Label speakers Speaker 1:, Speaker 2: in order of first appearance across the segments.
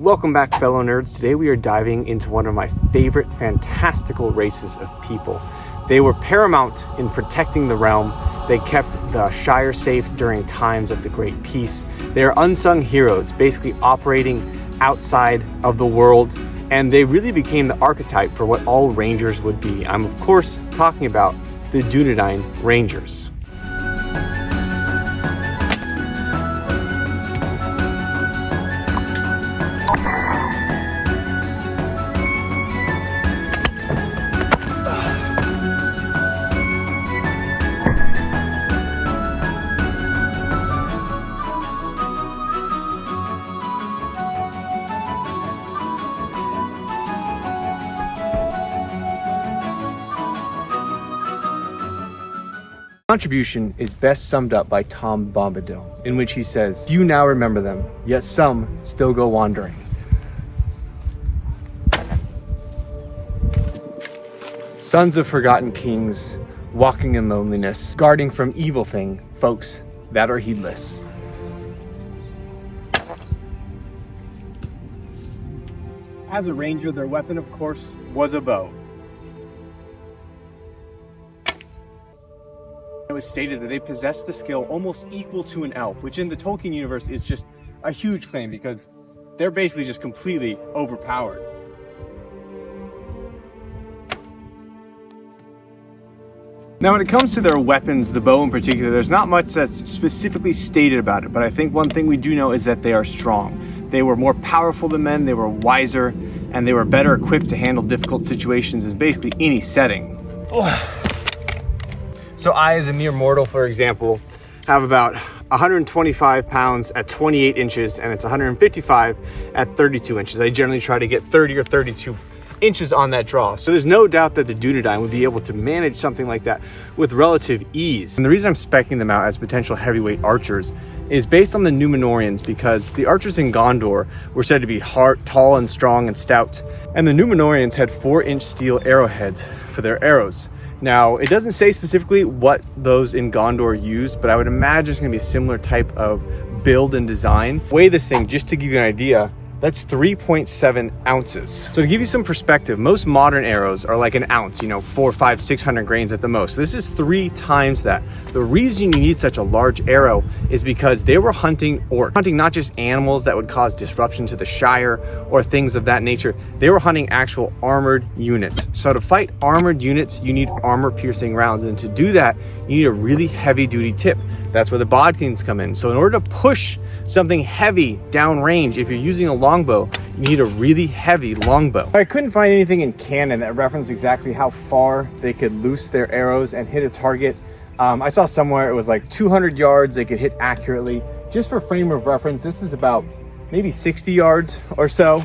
Speaker 1: Welcome back, fellow nerds. Today we are diving into one of my favorite fantastical races of people. They were paramount in protecting the realm. They kept the Shire safe during times of the Great Peace. They are unsung heroes, basically operating outside of the world, and they really became the archetype for what all Rangers would be. I'm of course talking about the Dunedain Rangers. Contribution is best summed up by Tom Bombadil, in which he says, "Few now remember them, yet some still go wandering." Sons of forgotten kings, walking in loneliness, guarding from evil thing, folks that are heedless. As a ranger, their weapon, of course, was a bow. It was stated that they possessed the skill almost equal to an elf, which in the Tolkien universe is just a huge claim because they're basically just completely overpowered. Now, when it comes to their weapons, the bow in particular, there's not much that's specifically stated about it, but I think one thing we do know is that they are strong. They were more powerful than men, they were wiser, and they were better equipped to handle difficult situations in basically any setting. So I, as a mere mortal, for example, have about 125 pounds at 28 inches, and it's 155 at 32 inches. I generally try to get 30 or 32 inches on that draw. So there's no doubt that the Dunedain would be able to manage something like that with relative ease. And the reason I'm speccing them out as potential heavyweight archers is based on the Numenorians, because the archers in Gondor were said to be tall and strong and stout, and the Numenorians had 4-inch steel arrowheads for their arrows. Now, it doesn't say specifically what those in Gondor used, but I would imagine it's going to be a similar type of build and design. Weigh this thing, just to give you an idea, that's 3.7 ounces. So to give you some perspective, most modern arrows are like an ounce, 400, 500, 600 grains at the most. So this is 3 times that. The reason you need such a large arrow is because they were hunting not just animals that would cause disruption to the Shire or things of that nature. They were hunting actual armored units. So to fight armored units, you need armor-piercing rounds. And to do that, you need a really heavy-duty tip. That's where the bodkins come in. So in order to push something heavy downrange, if you're using a longbow, you need a really heavy longbow. I couldn't find anything in canon that referenced exactly how far they could loose their arrows and hit a target. I saw somewhere it was like 200 yards they could hit accurately. Just for frame of reference, this is about maybe 60 yards or so.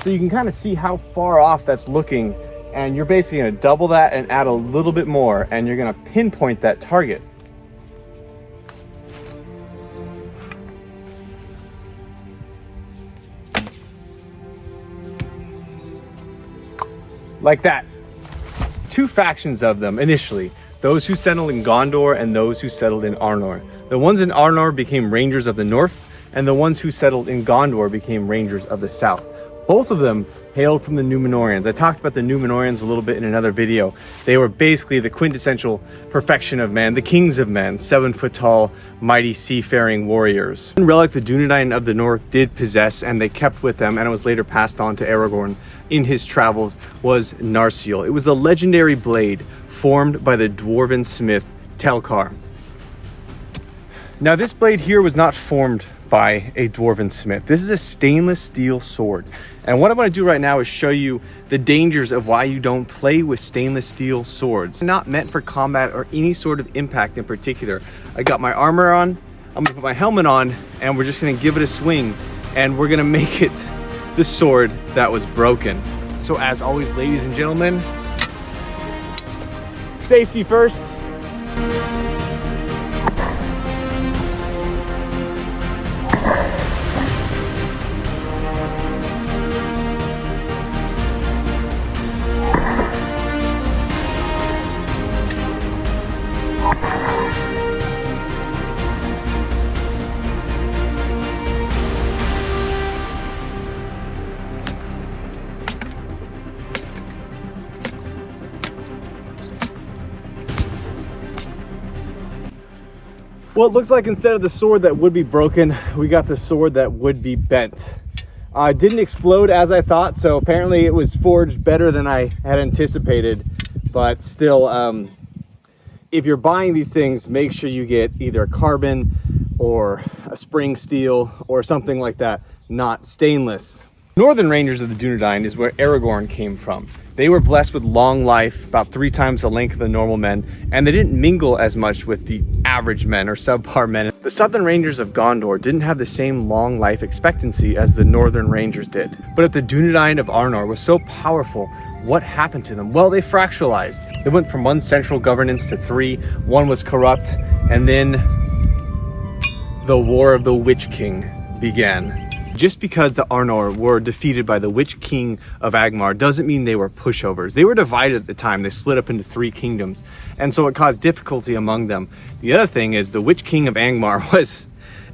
Speaker 1: So you can kind of see how far off that's looking, and you're basically gonna double that and add a little bit more, and you're gonna pinpoint that target. Like that. 2 factions of them initially, those who settled in Gondor and those who settled in Arnor. The ones in Arnor became Rangers of the North, and the ones who settled in Gondor became Rangers of the South. Both of them hailed from the Numenorians. I talked about the Numenorians a little bit in another video. They were basically the quintessential perfection of man, the kings of men, 7-foot tall, mighty seafaring warriors. One relic the Dunedain of the North did possess, and they kept with them, and it was later passed on to Aragorn in his travels, was Narsil. It was a legendary blade formed by the dwarven smith Telkar. Now, this blade here was not formed by a dwarven smith. This is a stainless steel sword. And what I want to do right now is show you the dangers of why you don't play with stainless steel swords. Not meant for combat or any sort of impact in particular. I got my armor on, I'm gonna put my helmet on, and we're just gonna give it a swing, and we're gonna make it the sword that was broken. So as always, ladies and gentlemen, safety first. Well, it looks like instead of the sword that would be broken, we got the sword that would be bent. It didn't explode as I thought, so apparently it was forged better than I had anticipated. But still, if you're buying these things, make sure you get either carbon or a spring steel or something like that, not stainless. Northern Rangers of the Dunedain is where Aragorn came from. They were blessed with long life, about 3 times the length of the normal men, and they didn't mingle as much with the average men or subpar men. The Southern Rangers of Gondor didn't have the same long life expectancy as the Northern Rangers did. But if the Dunedain of Arnor was so powerful, what happened to them? Well, they fractionalized. They went from 1 central governance to 3, 1 was corrupt, and then the War of the Witch King began. Just because the Arnor were defeated by the Witch King of Angmar doesn't mean they were pushovers. They were divided at the time. They split up into 3 kingdoms, and so it caused difficulty among them. The other thing is the Witch King of Angmar was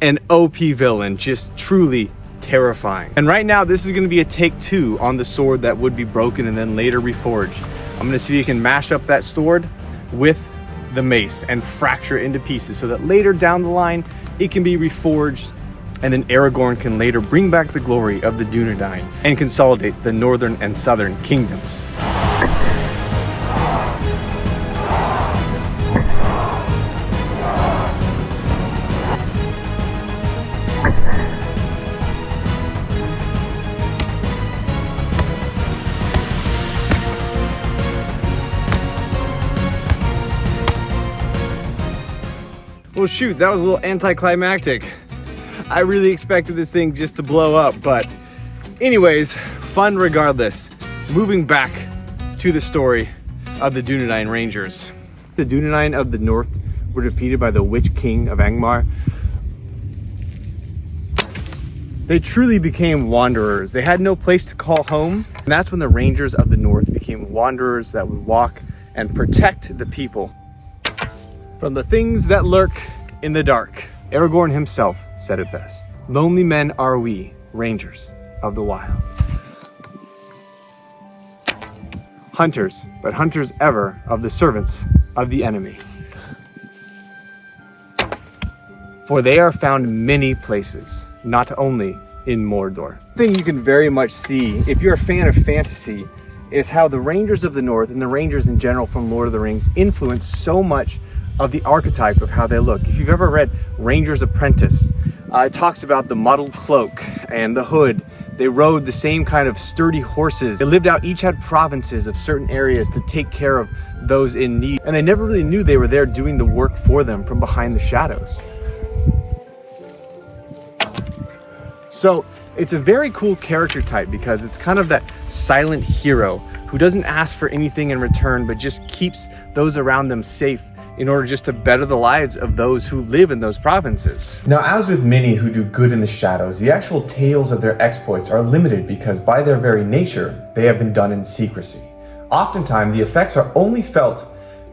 Speaker 1: an OP villain, just truly terrifying. And right now this is going to be a take 2 on the sword that would be broken and then later reforged. I'm going to see if you can mash up that sword with the mace and fracture it into pieces so that later down the line it can be reforged, and then Aragorn can later bring back the glory of the Dunedain and consolidate the northern and southern kingdoms. Well, shoot, that was a little anticlimactic. I really expected this thing just to blow up, but anyways, fun regardless. Moving back to the story of the Dunedain Rangers. The Dunedain of the North were defeated by the Witch King of Angmar. They truly became wanderers. They had no place to call home, and that's when the Rangers of the North became wanderers that would walk and protect the people from the things that lurk in the dark. Aragorn himself said it best. Lonely men are we, Rangers of the Wild. Hunters, but hunters ever of the servants of the enemy. For they are found many places, not only in Mordor. The thing you can very much see, if you're a fan of fantasy, is how the Rangers of the North and the Rangers in general from Lord of the Rings influence so much of the archetype of how they look. If you've ever read Ranger's Apprentice, it talks about the mottled cloak and the hood. They rode the same kind of sturdy horses. They lived out, each had provinces of certain areas to take care of those in need. And they never really knew they were there doing the work for them from behind the shadows. So it's a very cool character type because it's kind of that silent hero who doesn't ask for anything in return, but just keeps those around them safe in order just to better the lives of those who live in those provinces. Now, as with many who do good in the shadows, the actual tales of their exploits are limited because by their very nature, they have been done in secrecy. Oftentimes, the effects are only felt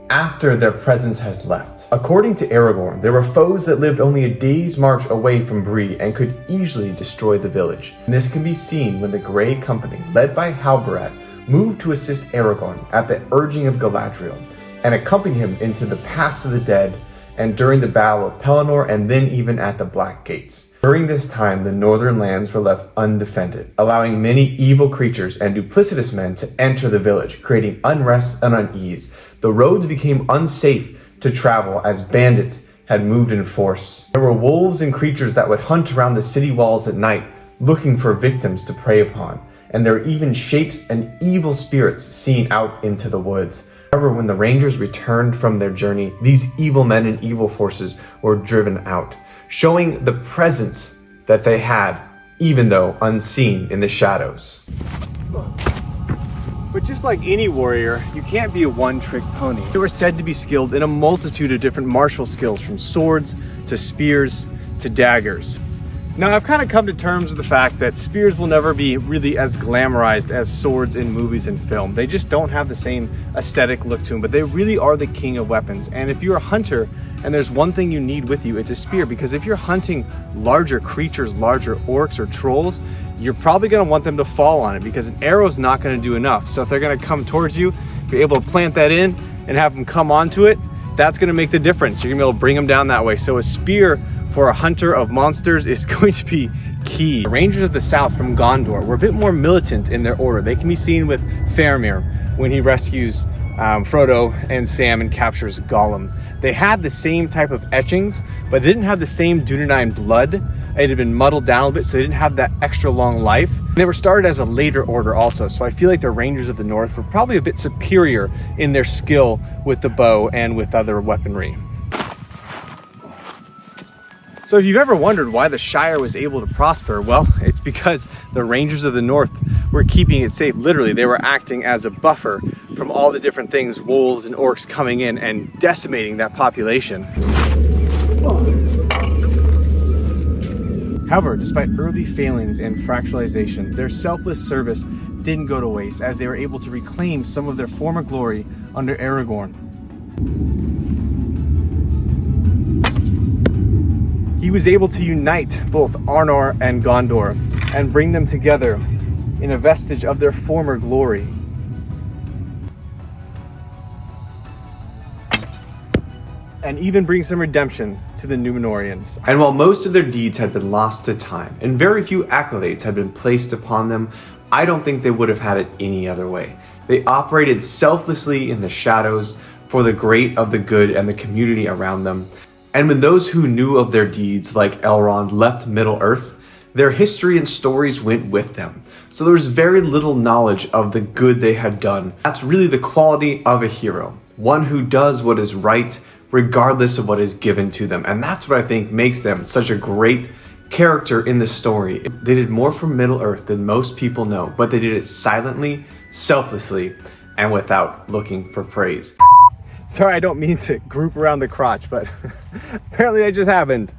Speaker 1: after their presence has left. According to Aragorn, there were foes that lived only a day's march away from Bree and could easily destroy the village. And this can be seen when the Grey Company, led by Halbarad, moved to assist Aragorn at the urging of Galadriel, and accompany him into the Pass of the Dead and during the Battle of Pelennor and then even at the Black Gates. During this time, the northern lands were left undefended, allowing many evil creatures and duplicitous men to enter the village, creating unrest and unease. The roads became unsafe to travel as bandits had moved in force. There were wolves and creatures that would hunt around the city walls at night, looking for victims to prey upon, and there were even shapes and evil spirits seen out into the woods. However, when the Rangers returned from their journey, these evil men and evil forces were driven out, showing the presence that they had, even though unseen in the shadows. But just like any warrior, you can't be a one-trick pony. They were said to be skilled in a multitude of different martial skills, from swords to spears to daggers. Now, I've kind of come to terms with the fact that spears will never be really as glamorized as swords in movies and film. They just don't have the same aesthetic look to them, but they really are the king of weapons. And if you're a hunter and there's one thing you need with you, it's a spear, because if you're hunting larger creatures, larger orcs or trolls, you're probably going to want them to fall on it because an arrow's not going to do enough. So if they're going to come towards you, if you're able to plant that in and have them come onto it, that's gonna make the difference. You're gonna be able to bring them down that way. So a spear for a hunter of monsters is going to be key. The Rangers of the South from Gondor were a bit more militant in their order. They can be seen with Faramir when he rescues Frodo and Sam and captures Gollum. They had the same type of etchings, but they didn't have the same Dunedain blood. It had been muddled down a bit, so they didn't have that extra long life. They were started as a later order also, so I feel like the Rangers of the North were probably a bit superior in their skill with the bow and with other weaponry. So if you've ever wondered why the Shire was able to prosper, well, it's because the Rangers of the North were keeping it safe. Literally, they were acting as a buffer from all the different things, wolves and orcs coming in and decimating that population. However, despite early failings and fractalization, their selfless service didn't go to waste, as they were able to reclaim some of their former glory under Aragorn. He was able to unite both Arnor and Gondor and bring them together in a vestige of their former glory. And even bring some redemption to the Numenorians. And while most of their deeds had been lost to time and very few accolades had been placed upon them, I don't think they would have had it any other way. They operated selflessly in the shadows for the great of the good and the community around them. And when those who knew of their deeds, like Elrond, left Middle-earth, their history and stories went with them. So there was very little knowledge of the good they had done. That's really the quality of a hero. One who does what is right, regardless of what is given to them. And that's what I think makes them such a great character in the story. They did more for Middle-earth than most people know, but they did it silently, selflessly, and without looking for praise. Sorry, I don't mean to group around the crotch, but apparently that just happened.